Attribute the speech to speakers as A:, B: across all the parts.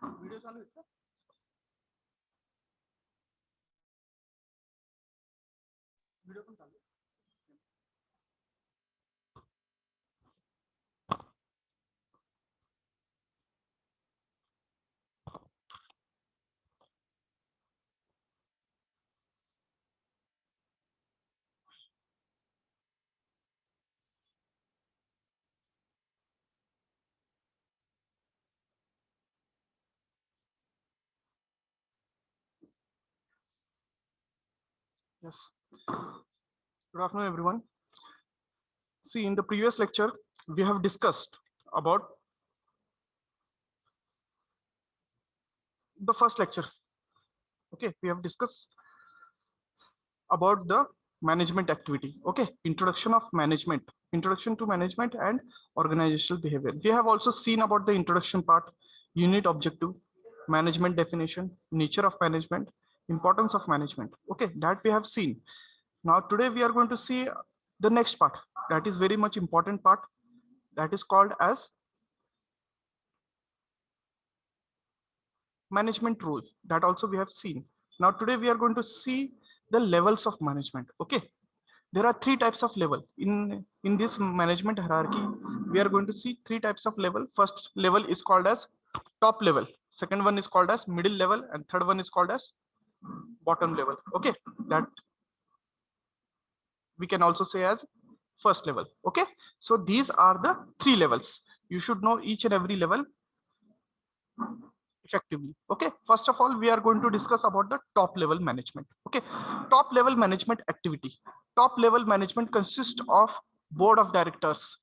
A: Video चालू आहे का? व्हिडिओ पण चालू आहे. Yes. Good afternoon, everyone. See, in the previous lecture, we have discussed about the first lecture. Okay, we have discussed about the management activity. Okay, introduction of management, introduction to management and organizational behavior. We have also seen about the introduction part, unit objective, management definition, nature of management, importance of management. Okay, that we have seen. Now today we are going to see the next part, that is very much important part, that is called as management role. That also we have seen. Now today we are going to see the levels of management. Okay, there are three types of level in this management hierarchy. We are going to see three types of level. First level is called as top level, second one is called as middle level, and third one is called as bottom level. Okay, that we can also say as first level. Okay, so these are the three levels. You should know each and every level effectively. Okay, first of all we are going to discuss about the top level management. Okay, top level management activity. Top level management consists of board of directors,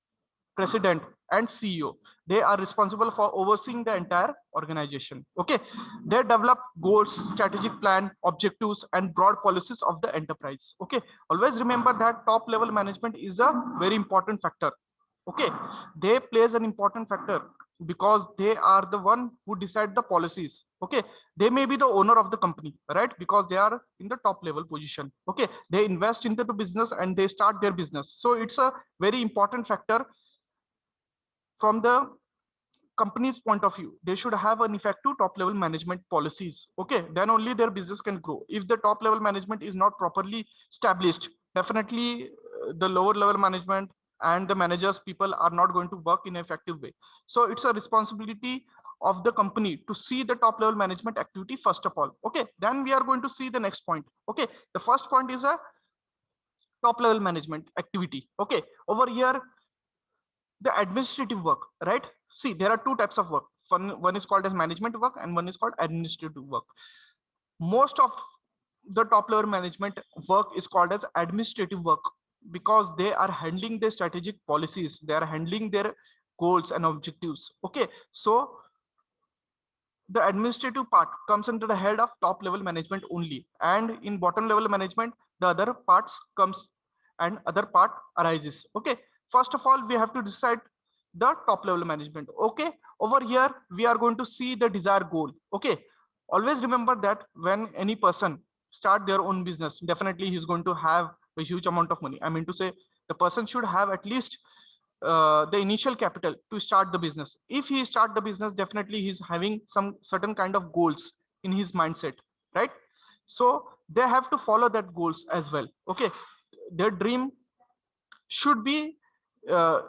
A: president and CEO. They are responsible for overseeing the entire organization. Okay, they develop goals, strategic plan, objectives and broad policies of the enterprise. Okay, always remember that top level management is a very important factor. Okay, they plays an important factor because they are the one who decide the policies. Okay, they may be the owner of the company, right? Because they are in the top level position. Okay, they invest into the business and they start their business, so it's a very important factor from the company's point of view. They should have an effective top level management policies. Okay, then only their business can grow. If the top level management is not properly established, definitely the lower level management and the managers people are not going to work in an effective way. So it's a responsibility of the company to see the top level management activity first of all. Okay, then we are going to see the next point. Okay, the first point is a top level management activity. Okay, over here the administrative work, right? See, there are two types of work. One is called as management work and one is called administrative work. Most of the top level management work is called as administrative work because they are handling their strategic policies, they are handling their goals and objectives. Okay, so the administrative part comes under the head of top level management only, and in bottom level management the other parts comes and other part arises. Okay, first of all we have to decide the top level management. Okay, over here we are going to see the desired goal. Okay, always remember that when any person start their own business, definitely he's going to have a huge amount of money. I mean to say the person should have at least the initial capital to start the business. If he start the business, definitely he's having some certain kind of goals in his mindset, right? So they have to follow that goals as well. Okay, their dream should be uh,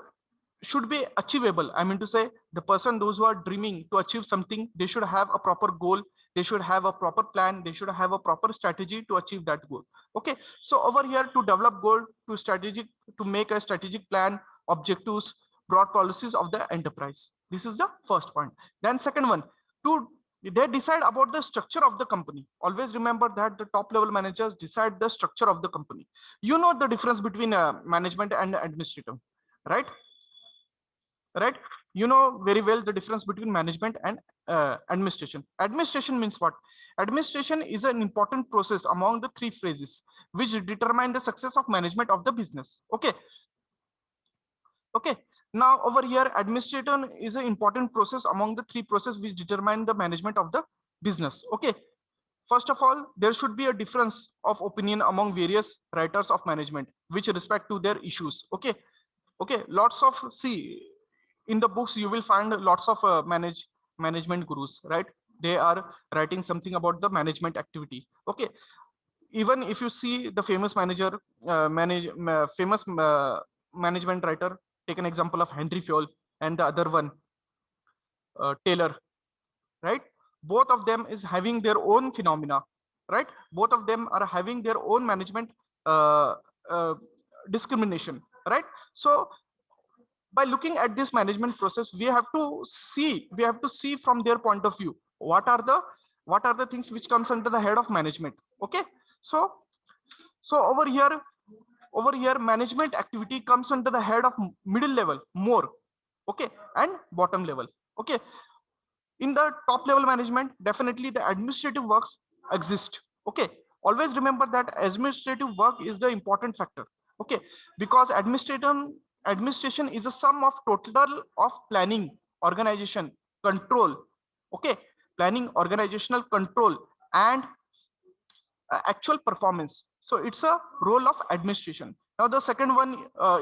A: achievable. I mean to say the person, those who are dreaming to achieve something, they should have a proper goal, they should have a proper plan, they should have a proper strategy to achieve that goal. Okay, so over here to develop goal, to strategic, to make a strategic plan, objectives, broad policies of the enterprise. This is the first point. Then second one, to they decide about the structure of the company. Always remember that the top level managers decide the structure of the company. You know the difference between management and administrative, right? Right, you know very well the difference between management and administration. Administration means what? Administration is an important process among the three phases which determine the success of management of the business. Okay, okay, now over here administration is an important process among the three processes which determine the management of the business. Okay, first of all there should be a difference of opinion among various writers of management which respect to their issues. Okay, okay, lots of, see, in the books you will find lots of management gurus, right? They are writing something about the management activity. Okay, even if you see the famous manager, famous management writer, take an example of Henry Fayol and the other one, Taylor, right? Both of them is having their own phenomena, right? Both of them are having their own management uh, uh, discrimination, right? So by looking at this management process, we have to see from their point of view what are the things which comes under the head of management. Okay, so over here management activity comes under the head of middle level more, okay, and bottom level. Okay, in the top level management, definitely the administrative works exist. Okay, always remember that administrative work is the important factor. Okay, because administration is a sum of total of planning, organization, control. Okay, planning, organizational control, and actual performance. So it's a role of administration. Now the second one,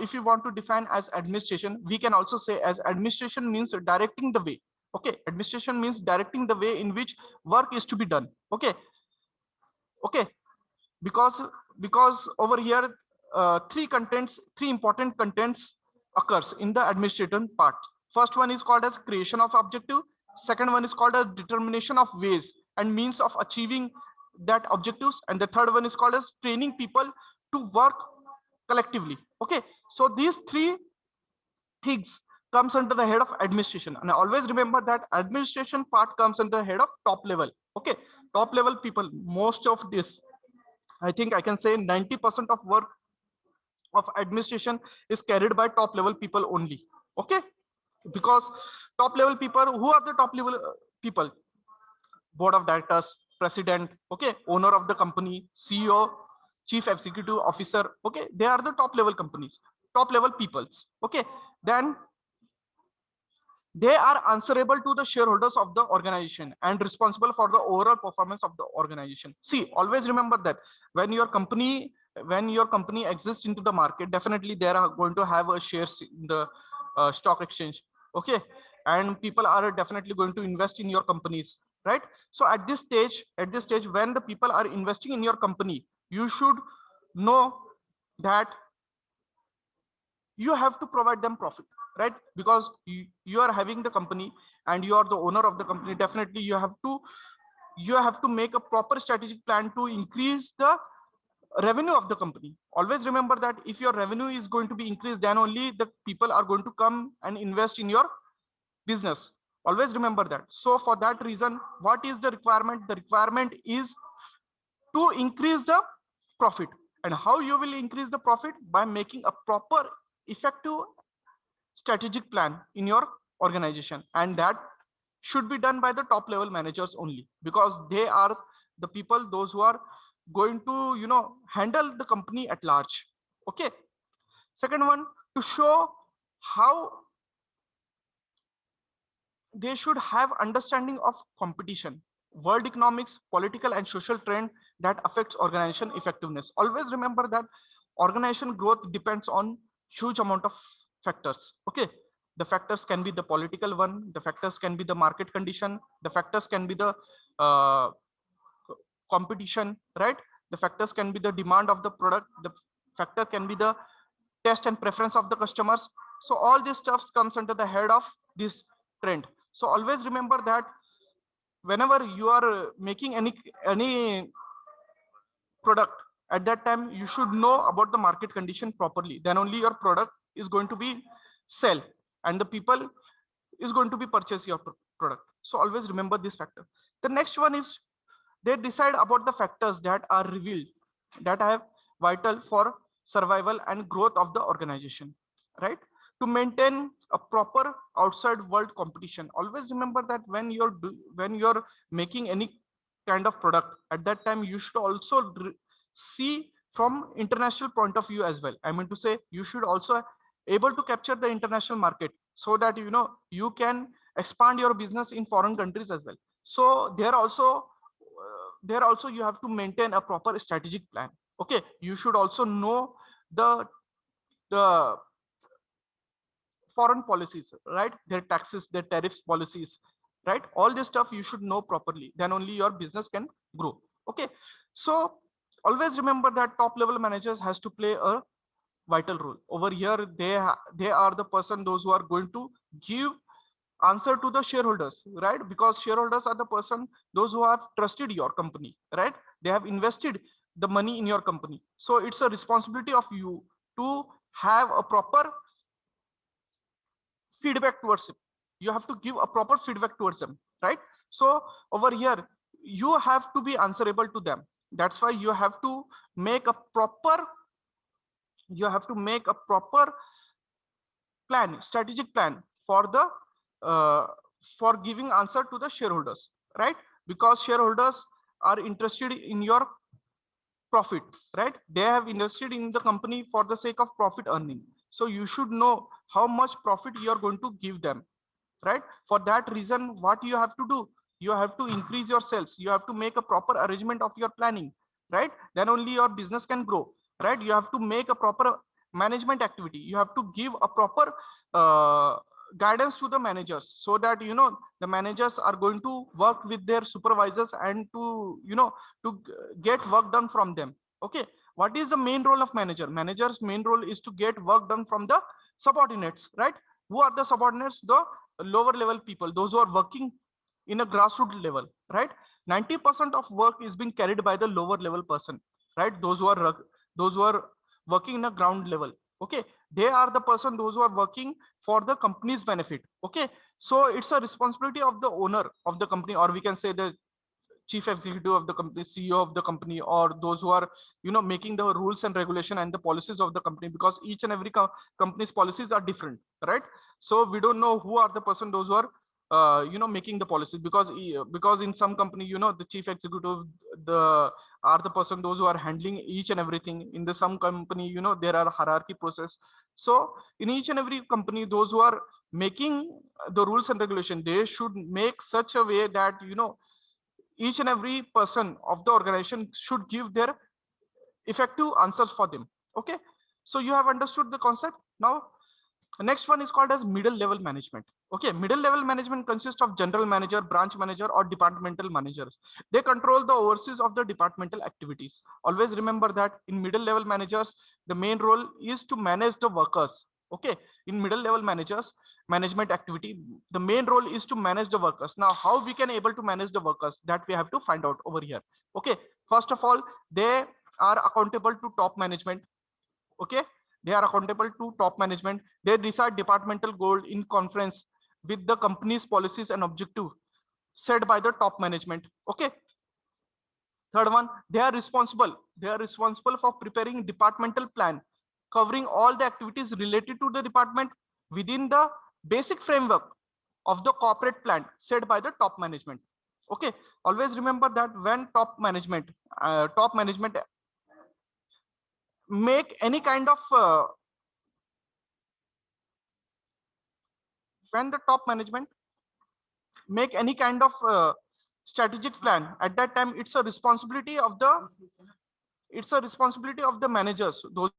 A: if you want to define as administration, we can also say as administration means directing the way. Okay, administration means directing the way in which work is to be done. Okay, okay, because over here three important contents occurs in the administration part. First one is called as creation of objective, second one is called as determination of ways and means of achieving that objectives, and the third one is called as training people to work collectively. Okay, so these three things comes under the head of administration, and always remember that administration part comes under the head of top level. Okay, top level people, most of this, I think I can say 90% of work of administration is carried by top level people only. Okay, because top level people, who are the top level people? Board of directors, president, okay, owner of the company, CEO, chief executive officer. Okay, they are the top level companies, top level peoples. Okay, then they are answerable to the shareholders of the organization and responsible for the overall performance of the organization. See, always remember that when your company exists into the market, definitely they are going to have a shares in the stock exchange. Okay, and people are definitely going to invest in your companies, right? So at this stage when the people are investing in your company, you should know that you have to provide them profit, right? Because you are having the company and you are the owner of the company. Definitely you have to make a proper strategic plan to increase the revenue of the company. Always remember that if your revenue is going to be increased, then only the people are going to come and invest in your business. Always remember that. So for that reason, what is the requirement? The requirement is to increase the profit. And how you will increase the profit? By making a proper, effective strategic plan in your organization, and that should be done by the top level managers only, because they are the people, those who are going to handle the company at large. Okay, second one, to show how they should have understanding of competition, world economics, political and social trend that affects organization effectiveness. Always remember that organization growth depends on huge amount of factors. Okay, the factors can be the political one, the factors can be the market condition, the factors can be the uh, competition, right? The factors can be the demand of the product, the factor can be the taste and preference of the customers. So all these stuffs comes under the head of this trend. So always remember that whenever you are making any product, at that time you should know about the market condition properly, then only your product is going to be sell and the people is going to be purchase your product. So always remember this factor. The next one is they decide about the factors that are revealed that are vital for survival and growth of the organization, right? To maintain a proper outside world competition. Always remember that when you're making any kind of product, at that time you should also see from international point of view as well. I mean to say, you should also able to capture the international market, so that you can expand your business in foreign countries as well. So there also you have to maintain a proper strategic plan. Okay, you should also know the foreign policies, right? Their taxes, their tariffs policies, right? All this stuff you should know properly, then only your business can grow. Okay, so always remember that top level managers has to play a vital role over here. They are the person, those who are going to give answer to the shareholders, right? Because shareholders are the person, those who have trusted your company, right? They have invested the money in your company, so it's a responsibility of you to have a proper feedback towards it. You have to give a proper feedback towards them, right? So over here you have to be answerable to them. That's why you have to make a proper, you have to make a proper plan, strategic plan for the uh, for giving answer to the shareholders, right? Because shareholders are interested in your profit, right? They have invested in the company for the sake of profit earning, so you should know how much profit you are going to give them, right? For that reason, what you have to do, you have to increase your sales, you have to make a proper arrangement of your planning, right? Then only your business can grow, right? You have to make a proper management activity, you have to give a proper uh, guidance to the managers, so that the managers are going to work with their supervisors and to get work done from them. Okay, what is the main role of manager? Manager's main role is to get work done from the subordinates, right? Who are the subordinates? The lower level people, those who are working in a grassroots level, right? 90% of work is being carried by the lower level person, right? Those who are working in a ground level. Okay, they are the person, those who are working for the company's benefit. Okay, so it's a responsibility of the owner of the company, or we can say the chief executive of the company, CEO of the company, or those who are making the rules and regulation and the policies of the company, because each and every company's policies are different, right? So we don't know who are the person, those who are making the policies, because in some company, the chief executive, the are the person, those who are handling each and everything. In the some company, there are hierarchy process. So in each and every company, those who are making the rules and regulation, they should make such a way that each and every person of the organization should give their effective answers for them. Okay, so you have understood the concept. Now the next one is called as middle level management. Okay, middle level management consists of general manager, branch manager, or departmental managers. They control the overseas of the departmental activities. Always remember that in middle level managers, the main role is to manage the workers. Okay, in middle level managers management activity, the main role is to manage the workers. Now how we can able to manage the workers, that we have to find out over here. Okay, first of all, they are accountable to top management. Okay, they are accountable to top management. They decide departmental goal in conference with the company's policies and objective set by the top management. Okay, third one, they are responsible for preparing departmental plan covering all the activities related to the department within the basic framework of the corporate plan set by the top management. Okay, always remember that when top management make any kind of when the top management make any kind of strategic plan, at that time it's a responsibility of the managers, those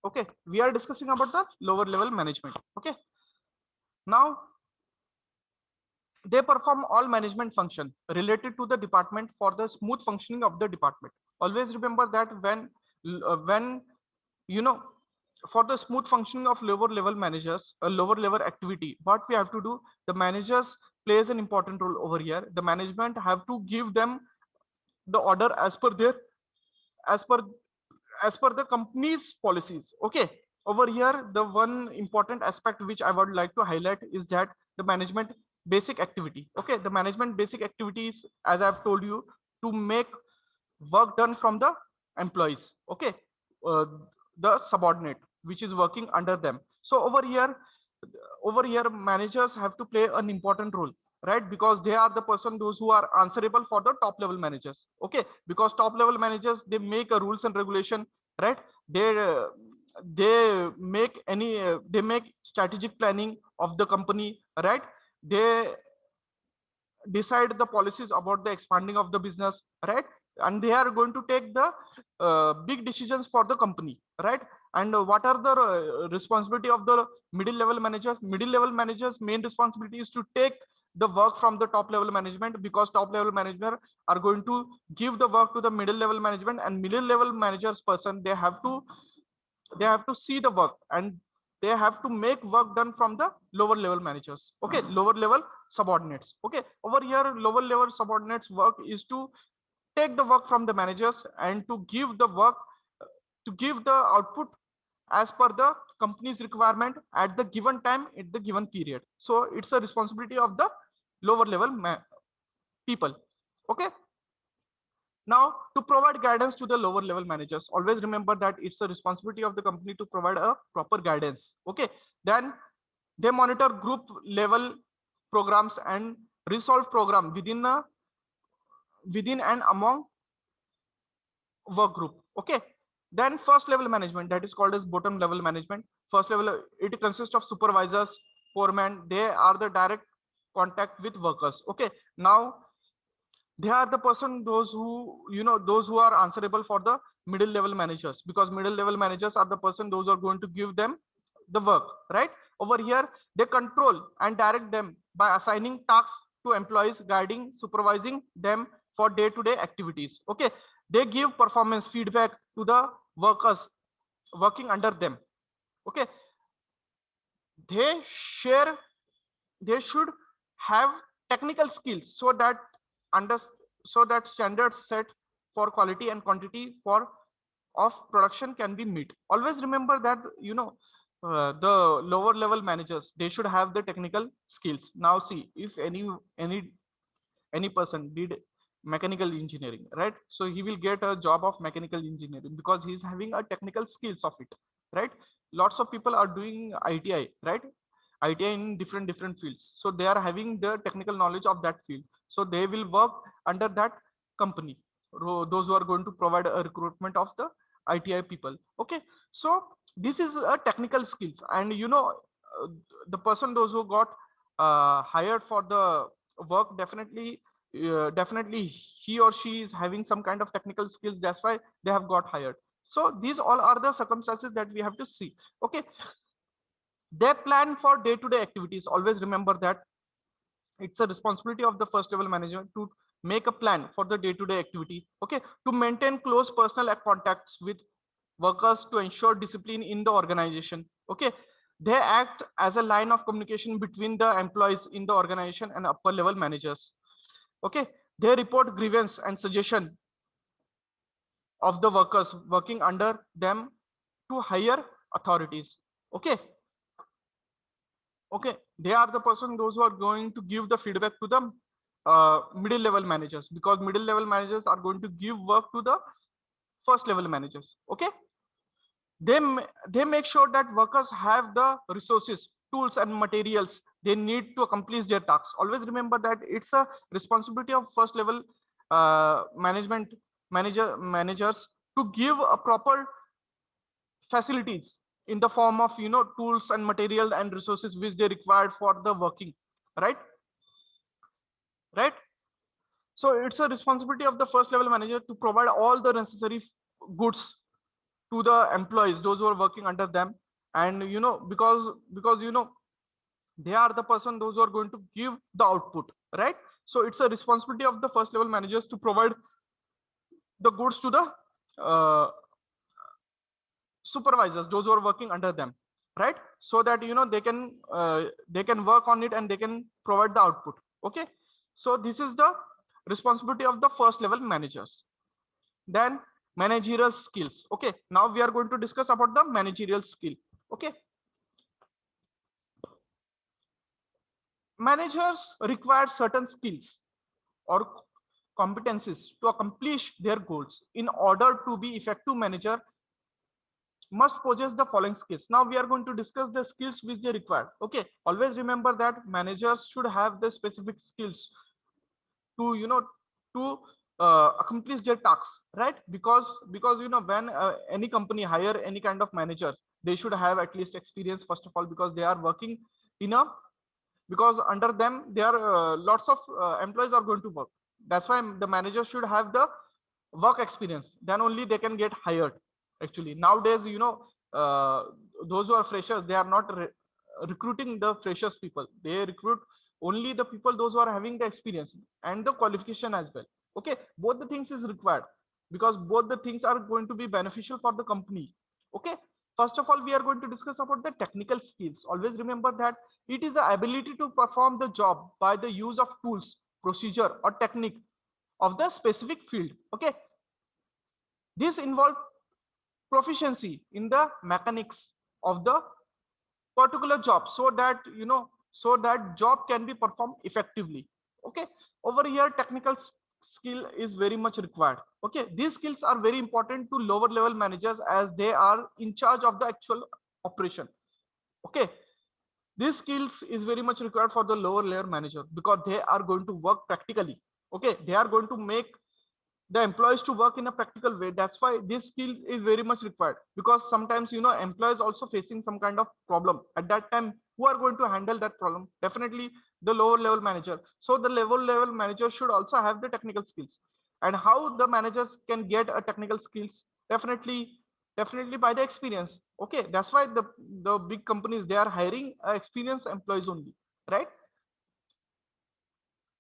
A: okay, we are discussing about the lower level management. Okay, now they perform all management function related to the department for the smooth functioning of the department. Always remember that when you know for the smooth functioning of lower level managers, a lower level activity, what we have to do, the managers plays an important role over here. The management have to give them the order as per as per the company's policies. Okay, over here the one important aspect which I would like to highlight is that the management basic activity. Okay, the management basic activities, as I've told you, to make work done from the employees. Okay, uh, the subordinate which is working under them. So over here over here managers have to play an important role, right? Because they are the person those who are answerable for the top level managers. Okay, because top level managers, they make a rules and regulation, right? They make any they make strategic planning of the company, right? They decide the policies about the expanding of the business, right? And they are going to take the big decisions for the company, right? And what are the responsibility of the middle level managers? Middle level managers main responsibility is to take the work from the top level management, because top level manager are going to give the work to the middle level management, and middle level managers person, they have to see the work, and they have to make work done from the lower level managers. Okay, lower level subordinates. Okay, over here lower level subordinates work is to take the work from the managers and to give the work, to give the output as per the company's requirement at the given time, at the given period. So it's a responsibility of the lower level people. Okay, now, to provide guidance to the lower level managers, always remember that it's a responsibility of the company to provide a proper guidance. Okay, then they monitor group level programs and resolve program within and among work group. Okay, then first level management, that is called as bottom level management. First level, it consists of supervisors, foremen. They are the direct contact with workers. Okay, now they are the person those who, those who are answerable for the middle level managers, because middle level managers are the person those are going to give them the work, right? Over here they control and direct them by assigning tasks to employees, guiding, supervising them for day-to-day activities. Okay, they give performance feedback to the workers working under them. Okay, they share, they should have technical skills so that under so that standards set for quality and quantity for of production can be met. Always remember that, the lower level managers, they should have the technical skills. Now see, if any person did mechanical engineering, right? So he will get a job of mechanical engineering because he's having a technical skills of it, right? Lots of people are doing ITI, right? ITI in different fields, so they are having the technical knowledge of that field, so they will work under that company, those who are going to provide a recruitment of the ITI people. Okay, so this is a technical skills, and the person those who got hired for the work, definitely he or she is having some kind of technical skills, that's why they have got hired. So these all are the circumstances that we have to see. Okay, they plan for day-to-day activities. Always remember that it's a responsibility of the first level manager to make a plan for the day-to-day activity. Okay, to maintain close personal contacts with workers to ensure discipline in the organization. Okay, they act as a line of communication between the employees in the organization and upper level managers. Okay, they report grievance and suggestion of the workers working under them to higher authorities. Okay, okay, they are the person those who are going to give the feedback to the middle level managers, because middle level managers are going to give work to the first level managers. Okay, they make sure that workers have the resources, tools and materials they need to accomplish their tasks. Always remember that it's a responsibility of first level managers to give a proper facilities in the form of, tools and material and resources which they required for the working, right? Right, so it's a responsibility of the first level manager to provide all the necessary goods to the employees those who are working under them. And because they are the person those who are going to give the output, right? So it's a responsibility of the first level managers to provide the goods to the uh, supervisors those who are working under them, right? So that they can work on it and they can provide the output. Okay, so this is the responsibility of the first level managers. Then managerial skills. Okay, now we are going to discuss about the managerial skill. Okay, managers require certain skills or competencies to accomplish their goals. In order to be effective manager, must possess the following skills. Now we are going to discuss the skills which they require. Okay, always remember that managers should have the specific skills to to accomplish their tasks, right? Because when any company hire any kind of managers, they should have at least experience first of all, because they are working in a, because under them there are lots of employees are going to work. That's why the manager should have the work experience, then only they can get hired. Actually nowadays, uh, those who are freshers, they are not recruiting the freshers people, they recruit only the people those who are having the experience and the qualification as well. Okay, both the things is required, because both the things are going to be beneficial for the company. Okay, first of all we are going to discuss about the technical skills. Always remember that it is the ability to perform the job by the use of tools, procedure or technique of the specific field. Okay, this involves proficiency in the mechanics of the particular job, so that so that job can be performed effectively. Okay, over here technical skill is very much required. Okay, these skills are very important to lower level managers as they are in charge of the actual operation. Okay, these skills is very much required for the lower layer manager, because they are going to work practically. Okay, they are going to make the employees to work in a practical way. That's why this skill is very much required, because sometimes employees also facing some kind of problem. At that time, who are going to handle that problem? Definitely the lower level manager. So the level manager should also have the technical skills. And how the managers can get a technical skills? Definitely by the experience. Okay, that's why the big companies, they are hiring experienced employees only, right?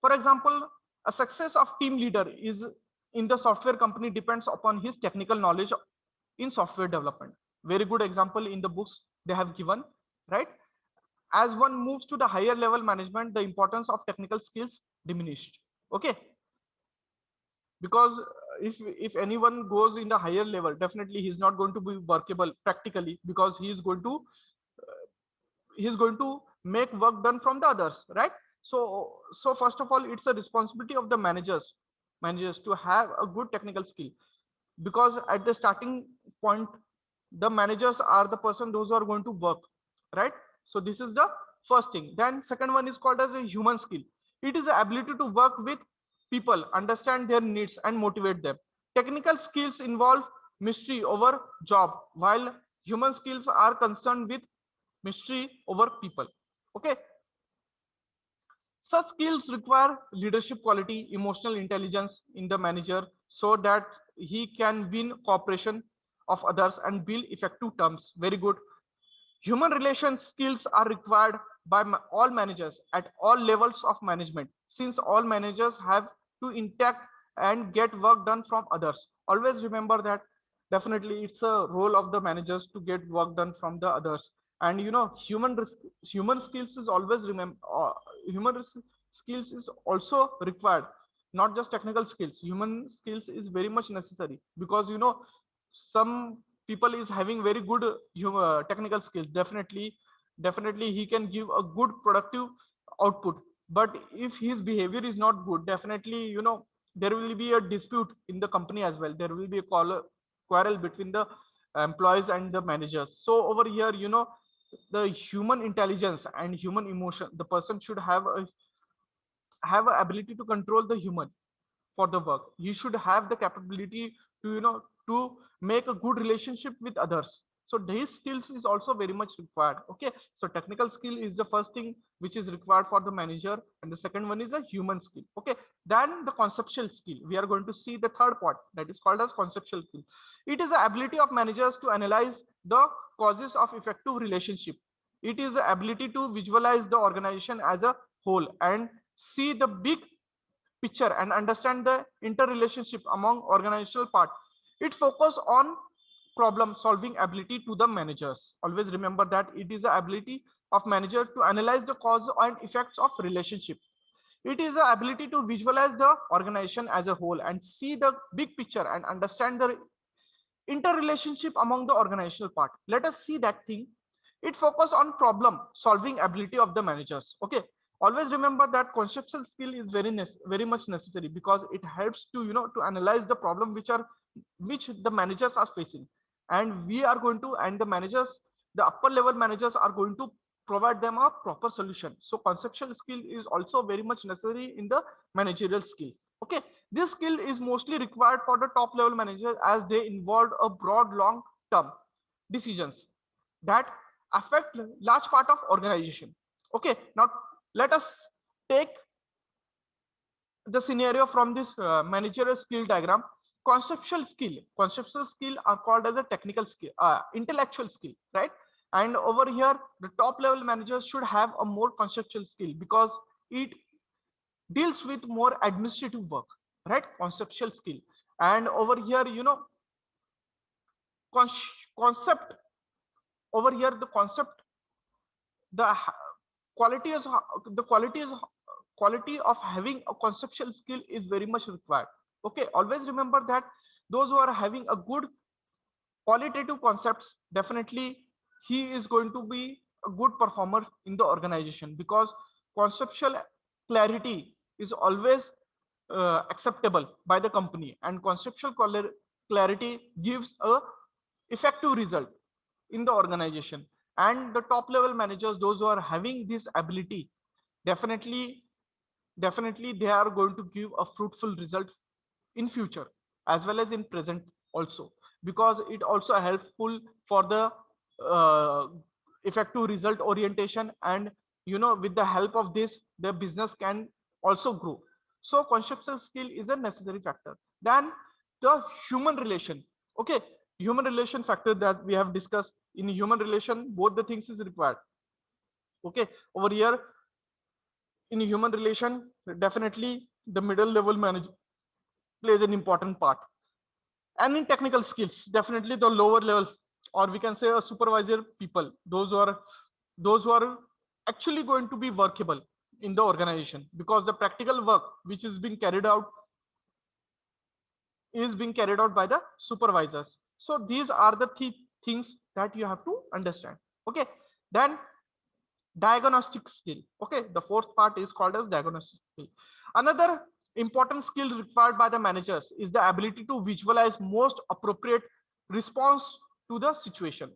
A: For example, a success of team leader is in the software company depends upon his technical knowledge in software development. Very good example in the books they have given, right? As one moves to the higher level management, the importance of technical skills diminished. Okay, because if anyone goes in the higher level, definitely he's not going to be workable practically, because he's going to make work done from the others, right? So first of all, it's a responsibility of the managers to have a good technical skill, because at the starting point, the managers are the person those who are going to work, right? So this is the first thing. Then second one is called as a human skill. It is the ability to work with people, understand their needs and motivate them. Technical skills involve mystery over job, while human skills are concerned with mystery over people. Okay, such skills require leadership quality, emotional intelligence in the manager, so that he can win cooperation of others and build effective terms. Very good. Human relations skills are required by all managers at all levels of management, since all managers have to interact and get work done from others. Always remember that definitely it's a role of the managers to get work done from the others. And human skills is always remember skills is also required, not just technical skills. Human skills is very much necessary, because some people is having very good technical skills. Definitely he can give a good productive output, but if his behavior is not good, definitely there will be a dispute in the company as well. There will be a quarrel between the employees and the managers. So over here, the human intelligence and human emotion, the person should have a ability to control the human for the work. You should have the capability to to make a good relationship with others. So these skills is also very much required. Okay, so technical skill is the first thing which is required for the manager, and the second one is a human skill. Okay, then the conceptual skill, we are going to see the third part, that is called as conceptual skill. It is the ability of managers to analyze the causes of effective relationship. It is the ability to visualize the organization as a whole and see the big picture and understand the interrelationship among organizational part. It focus on problem solving ability to the managers. Always remember that it is the ability of manager to analyze the cause and effects of relationship. It is the ability to visualize the organization as a whole and see the big picture and understand the interrelationship among the organizational part. Let us see that thing. It focus on problem solving ability of the managers. Okay, always remember that conceptual skill is very much necessary, because it helps to to analyze the problem which the managers are facing. and we are going to, and the managers, the upper level managers are going to provide them a proper solution. So conceptual skill is also very much necessary in the managerial skill. Okay, this skill is mostly required for the top level managers as they involve a broad long term decisions that affect large part of organization. Okay, now let us take the scenario from this managerial skill diagram. Conceptual skill are called as a technical skill, intellectual skill, right? And over here the top level managers should have a more conceptual skill because it deals with more administrative work, right? Conceptual skill. And over here, you know, concept, over here the concept, the quality is the quality of having a conceptual skill is very much required. Okay, always remember that those who are having a good qualitative concepts, definitely he is going to be a good performer in the organization, because conceptual clarity is always acceptable by the company, and conceptual clarity gives a effective result in the organization. And the top level managers, those who are having this ability, definitely they are going to give a fruitful result in future as well as in present also, because it also helpful for the uh, effective result orientation, and you know, with the help of this the business can also grow. So conceptual skill is a necessary factor. Then the human relation. Okay, human relation factor that we have discussed. In human relation both the things is required. Okay, over here in human relation, definitely the middle level manager plays an important part. And in technical skills, definitely the lower level, or we can say a supervisor people, those who are actually going to be workable in the organization, because the practical work which is being carried out by the supervisors. So these are the things that you have to understand. Okay, then diagnostic skill. Okay, the fourth part is called as diagnostic skill. Another important skill required by the managers is the ability to visualize most appropriate response to the situation.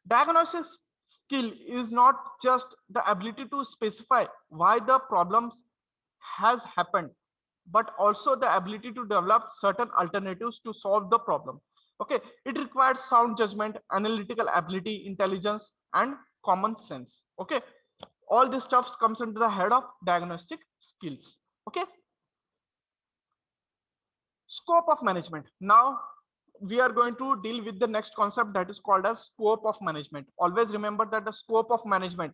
A: Diagnostic skill is not just the ability to specify why the problems has happened, but also the ability to develop certain alternatives to solve the problem. Okay, it requires sound judgment, analytical ability, intelligence, and common sense. Okay, all this stuff comes under the head of diagnostic skills. Okay, scope of management. Now we are going to deal with the next concept, that is called as scope of management. Always remember that the scope of management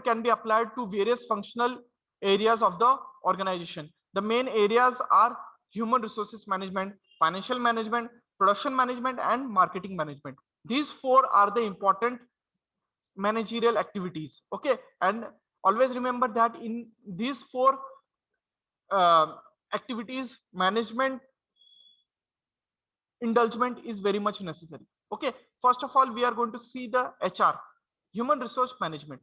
A: can be applied to various functional areas of the organization. The main areas are human resources management, financial management, production management, and marketing management. These four are the important managerial activities. Okay, and always remember that in these four uh, activities, management indulgement is very much necessary. Okay, first of all we are going to see the HR, human resource management.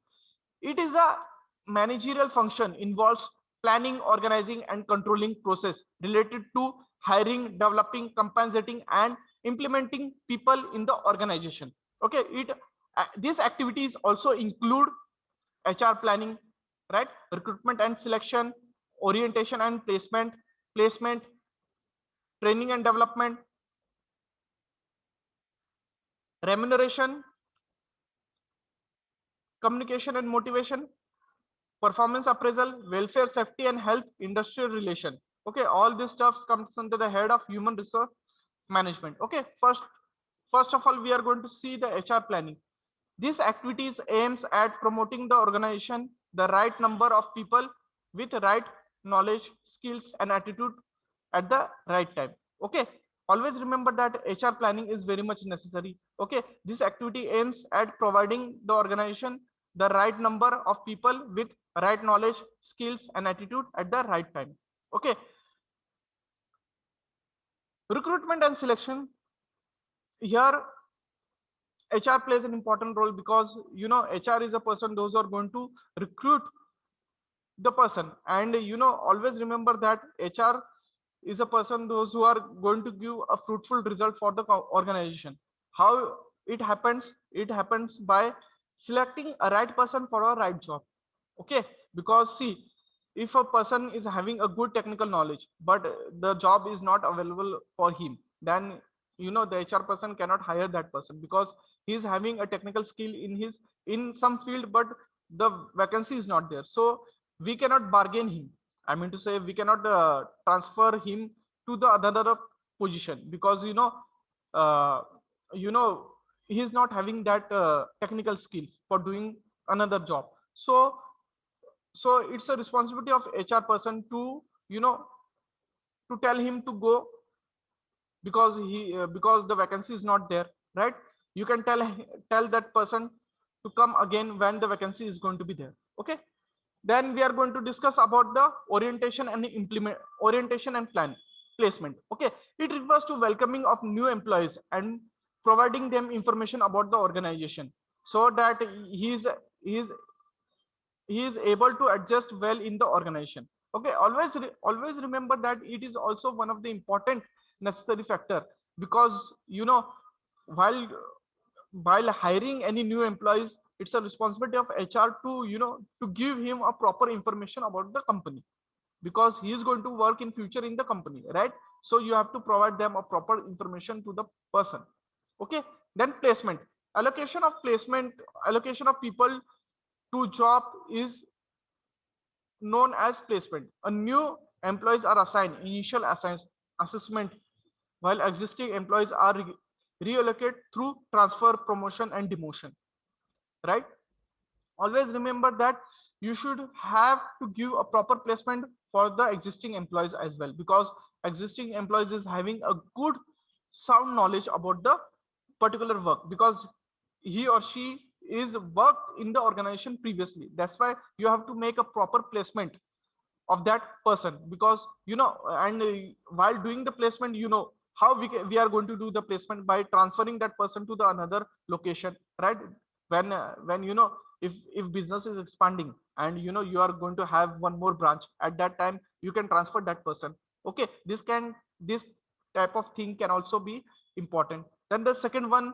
A: It is a managerial function, involves planning, organizing, and controlling process related to hiring, developing, compensating, and implementing people in the organization. Okay, it these activities also include HR planning, right? Recruitment and selection, orientation and placement, training and development, remuneration, communication and motivation, performance appraisal, welfare, safety and health, industrial relation. Okay, all this stuff comes under the head of human resource management. Okay, first of all we are going to see the HR planning. This activities aims at promoting the organization the right number of people with right knowledge, skills, and attitude at the right time. Okay, always remember that HR planning is very much necessary. Okay, this activity aims at providing the organization the right number of people with right knowledge, skills, and attitude at the right time. Okay, recruitment and selection. Here HR plays an important role, because you know HR is a person those are going to recruit the person, and you know, always remember that HR is a person those who are going to give a fruitful result for the organization. How it happens? It happens by selecting a right person for a right job. Okay, because see, if a person is having a good technical knowledge but the job is not available for him, then the HR person cannot hire that person because he is having a technical skill in some field, but the vacancy is not there. So we cannot bargain him. I mean to say, we cannot transfer him to the other position because uh, you know he is not having that technical skills for doing another job. So it's a responsibility of HR person to to tell him to go, because the vacancy is not there, right? You can tell that person to come again when the vacancy is going to be there. Okay, then we are going to discuss about the orientation and plan placement. Okay, it refers to welcoming of new employees and providing them information about the organization so that he is he is able to adjust well in the organization. Okay, always remember that it is also one of the important necessary factor, because while hiring any new employees, it's a responsibility of HR to to give him a proper information about the company, because he is going to work in future in the company, right? So you have to provide them a proper information to the person. Okay, then placement. Allocation of people to job is known as placement. A new employees are assigned initial assessment, while existing employees are reallocated through transfer, promotion, and demotion. Right? Always remember that you should have to give a proper placement for the existing employees as well, because existing employees is having a good sound knowledge about the particular work, because he or she is worked in the organization previously. That's why you have to make a proper placement of that person, because and while doing the placement, how we are going to do the placement by transferring that person to the another location, right? When if business is expanding and you are going to have one more branch, at that time you can transfer that person. Okay, this type of thing can also be important. Then the second one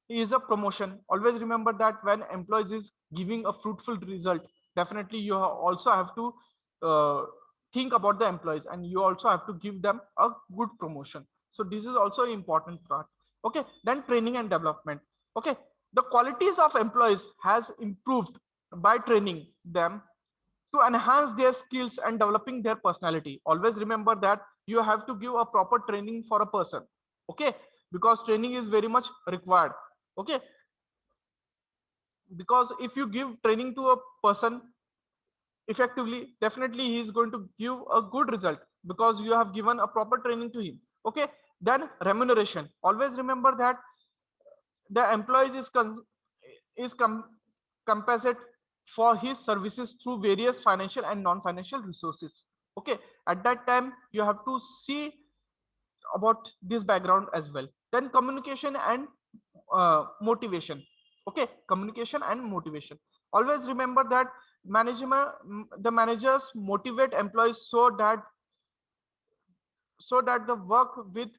A: is a promotion. Always remember that when employees is giving a fruitful result, definitely you also have to uh, think about the employees, and you also have to give them a good promotion. So this is also an important part. Okay, then training and development. Okay, the qualities of employees has improved by training them to enhance their skills and developing their personality. Always remember that you have to give a proper training for a person. Okay, because training is very much required. Okay, because if you give training to a person effectively, definitely he is going to give a good result, because you have given a proper training to him. Okay, then remuneration. Always remember that the employees is compensate for his services through various financial and non-financial resources. Okay, at that time you have to see about this background as well. Then communication and motivation. Okay, communication and motivation. Always remember that the managers motivate employees so that the work with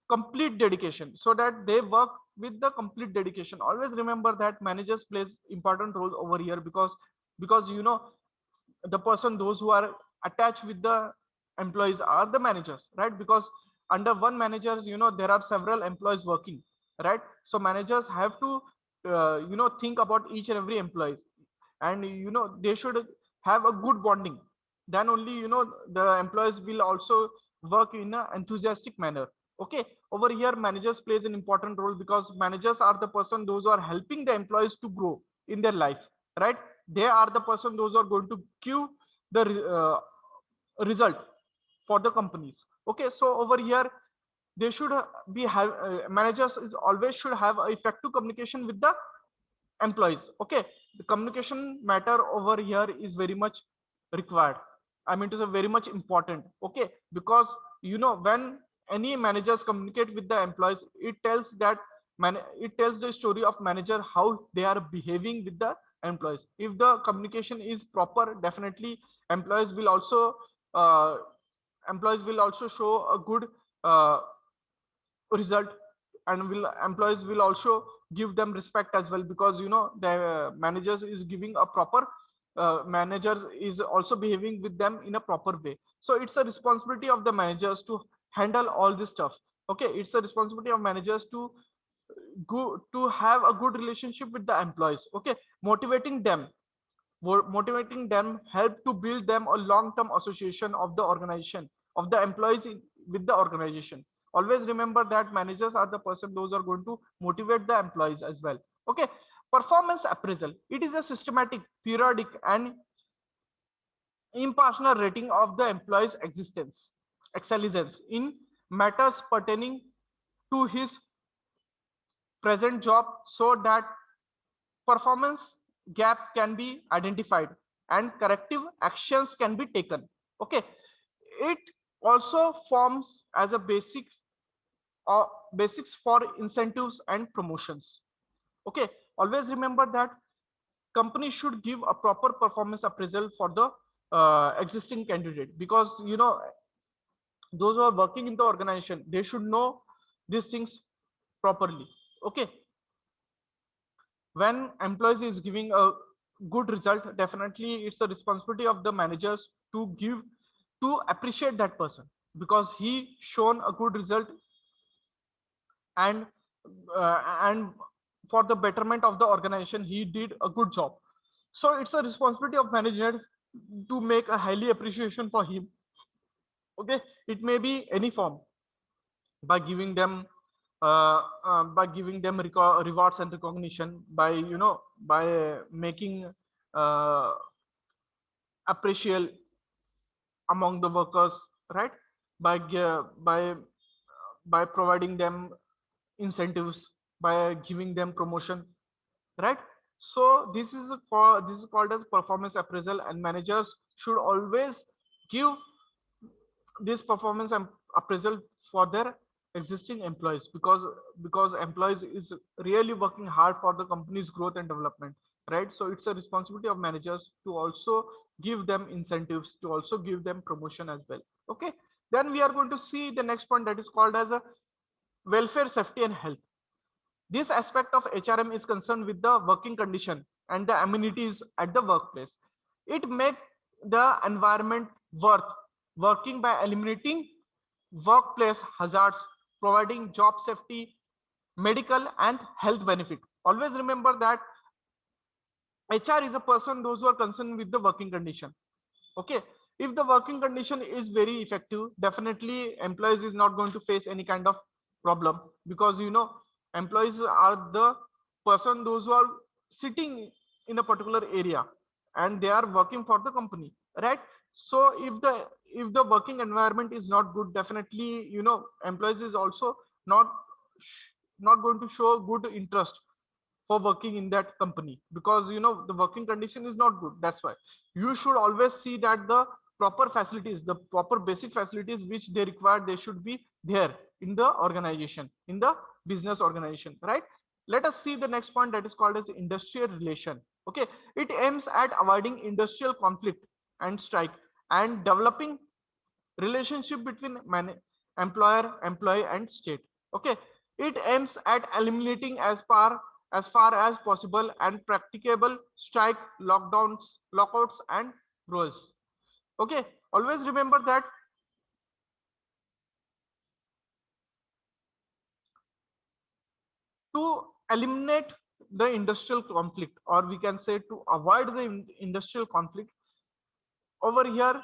A: complete dedication, so that they work with the complete dedication. Always remember that managers plays important role over here, because the person, those who are attached with the employees are the managers, right? Because under one managers, there are several employees working, right? So managers have to think about each and every employees, and they should have a good bonding. Then only the employees will also work in an enthusiastic manner. Okay, over here managers plays an important role, because managers are the person those who are helping the employees to grow in their life, right? They are the person those are going to give the result for the companies. Okay, so over here they should be have managers is always should have effective communication with the employees. Okay, the communication matter over here is very much required. I mean to say very much important. Okay, because when any managers communicate with the employees, it tells that it tells the story of manager, how they are behaving with the employees. If the communication is proper, definitely employees will also uh, show a good uh, result and will employees will also give them respect as well, because you know the managers is giving a proper managers is also behaving with them in a proper way. So it's a responsibility of the managers to handle all this stuff. Okay, it's a responsibility of managers to go to have a good relationship with the employees. Okay, motivating them, motivating them help to build them a long-term association of the organization, of the employees with the organization. Always remember that managers are the person those are going to motivate the employees as well. Okay, performance appraisal, it is a systematic, periodic and impartial rating of the employee's existence excellence in matters pertaining to his present job, so that performance gap can be identified and corrective actions can be taken. Okay, it also forms as a basics for incentives and promotions. Okay, always remember that company should give a proper performance appraisal for the existing candidate, because you know those who are working in the organization, they should know these things properly. Okay, when employees is giving a good result, definitely it's a responsibility of the managers to give, to appreciate that person, because he shown a good result, and and for the betterment of the organization he did a good job. So it's a responsibility of manager to make a highly appreciation for him. Okay, it may be any form, by giving them rewards and recognition, by you know by making uh, appreciable among the workers, right? By providing them incentives, by giving them promotion, right? So this is called as performance appraisal, and managers should always give this performance appraisal for their existing employees, because employees is really working hard for the company's growth and development, right? So it's a responsibility of managers to also give them incentives, to also give them promotion as well. Okay, then we are going to see the next point, that is called as a welfare, safety and health. This aspect of HRM is concerned with the working condition and the amenities at the workplace. It makes the environment worth working by eliminating workplace hazards, providing job safety, medical and health benefit. Always remember that HR is a person those who are concerned with the working condition. Okay, if the working condition is very effective, definitely employees is not going to face any kind of problem, because you know employees are the person those who are sitting in a particular area and they are working for the company, right? So if the working environment is not good, definitely you know employees is also not not going to show good interest for working in that company, because you know the working condition is not good. That's why you should always see that the proper facilities, the proper basic facilities which they require, they should be there in the organization, in the business organization, right? Let us see the next point, that is called as industrial relation. Okay, it aims at avoiding industrial conflict and strike, and developing relationship between employer, employee and state. Okay, it aims at eliminating as far as possible and practicable strike, lockdowns, lockouts and rules. Okay, always remember that to eliminate the industrial conflict, or we can say to avoid the industrial conflict, over here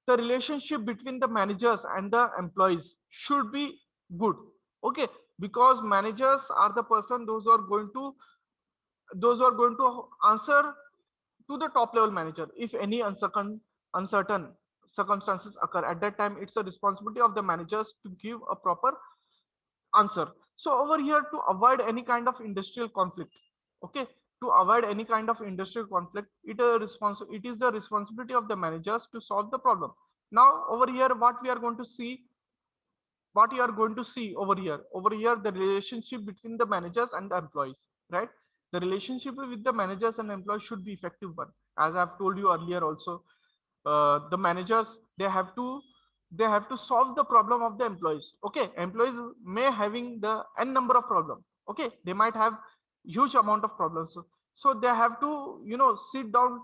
A: the relationship between the managers and the employees should be good. Okay, because managers are the person those who are going to answer to the top level manager if any uncertain circumstances occur. At that time it's a responsibility of the managers to give a proper answer. So over here, to avoid any kind of industrial conflict, okay, to avoid any kind of industrial conflict, it is the responsibility of the managers to solve the problem. Now over here, what you are going to see over here, the relationship between the managers and the employees, right? The relationship with the managers and employees should be effective one. As I've told you earlier also, the managers, they have to they have to solve the problem of the employees. Okay, employees may having the n number of problem. Okay, they might have huge amount of problems. So they have to, you know, sit down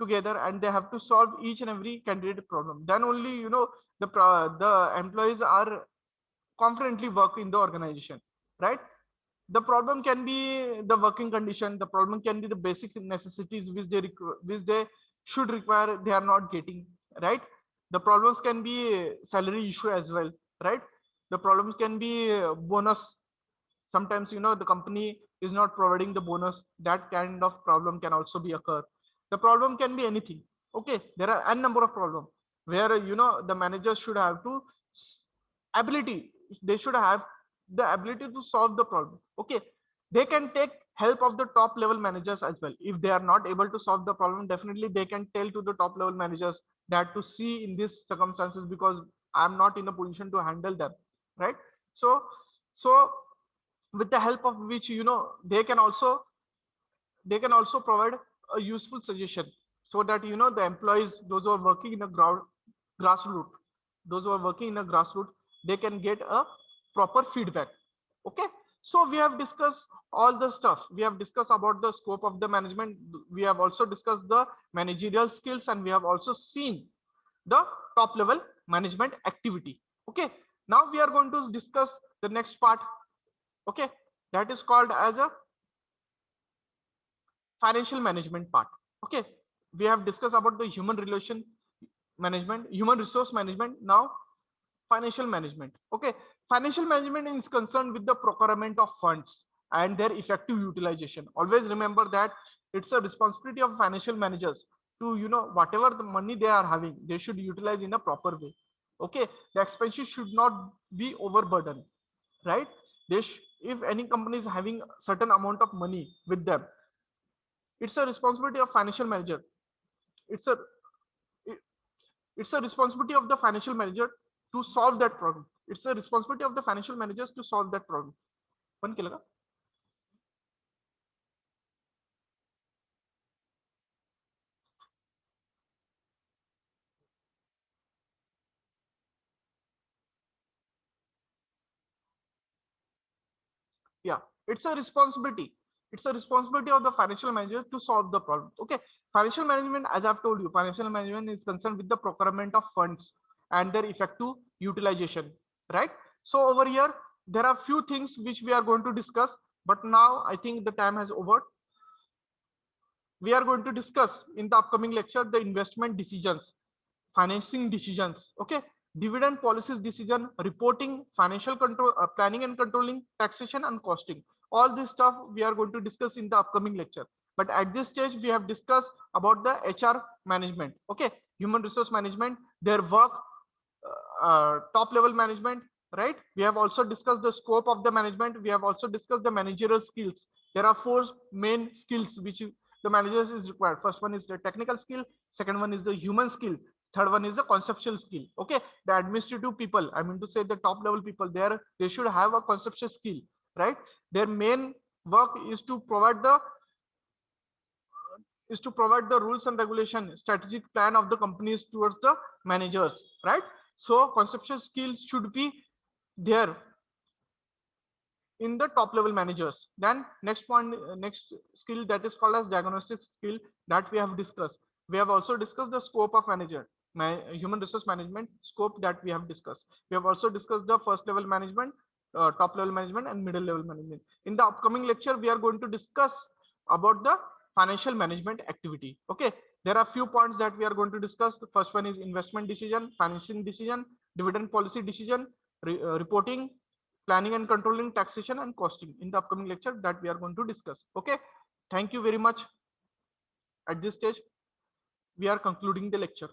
A: together and they have to solve each and every candidate problem. Then only, you know, the employees are confidently work in the organization, right? The problem can be the working condition, the problem can be the basic necessities which which they should require, they are not getting, right? The problems can be salary issue as well, right? The problems can be bonus. Sometimes, you know, the company is not providing the bonus, that kind of problem can also be occur. The problem can be anything. Okay, there are n number of problem where, you know, the managers should have to ability, they should have the ability to solve the problem. Okay, they can take help of the top level managers as well. If they are not able to solve the problem, definitely they can tell to the top level managers that to see in these circumstances, because I'm not in a position to handle them, right? So with the help of which, you know, they can also provide a useful suggestion, so that, you know, the employees, those who are working in a grassroots, those who are working in a grassroots, they can get a proper feedback. Okay, so we have discussed all the stuff. We have discussed about the scope of the management, we have also discussed the managerial skills, and we have also seen the top level management activity. Okay, now we are going to discuss the next part. Okay, that is called as a financial management part. Okay, we have discussed about the human relation management, human resource management. Now financial management. Okay, financial management is concerned with the procurement of funds and their effective utilization. Always remember that it's a responsibility of financial managers to, you know, whatever the money they are having, they should utilize in a proper way. Okay, the expenses should not be overburdened, right? If any company is having certain amount of money with them, it's a responsibility of financial manager. It's a it- it's a responsibility of the financial manager to solve that problem. It's a responsibility of the financial managers to solve that problem. One kilogram. Yeah, it's a responsibility. It's a responsibility of the financial manager to solve the problem. Okay, financial management, as I've told you, financial management is concerned with the procurement of funds and their effective utilization, right? So over here, there are few things which we are going to discuss, but now I think the time has over. We are going to discuss in the upcoming lecture the investment decisions, financing decisions, okay, dividend policies decision, reporting, financial control, planning and controlling, taxation and costing. All this stuff we are going to discuss in the upcoming lecture. But at this stage, we have discussed about the HR management, okay, human resource management, their work, top level management, right? We have also discussed the scope of the management. We have also discussed the managerial skills. There are four main skills which the managers is required. First one is the technical skill, second one is the human skill, third one is the conceptual skill. Okay, the administrative people, I mean to say the top level people, there they should have a conceptual skill, right? Their main work is to provide the rules and regulation, strategic plan of the companies towards the managers, right? So conceptual skills should be there in the top level managers. Then next one, next skill, that is called as diagnostic skill, that we have discussed. We have also discussed the scope of manager, human resource management scope, that we have discussed. We have also discussed the first level management, top level management and middle level management. In the upcoming lecture, we are going to discuss about the financial management activity. Okay, there are few points that we are going to discuss. The first one is investment decision, financing decision, dividend policy decision, reporting, planning and controlling, taxation and costing, in the upcoming lecture that we are going to discuss. Okay, thank you very much. At this stage, we are concluding the lecture.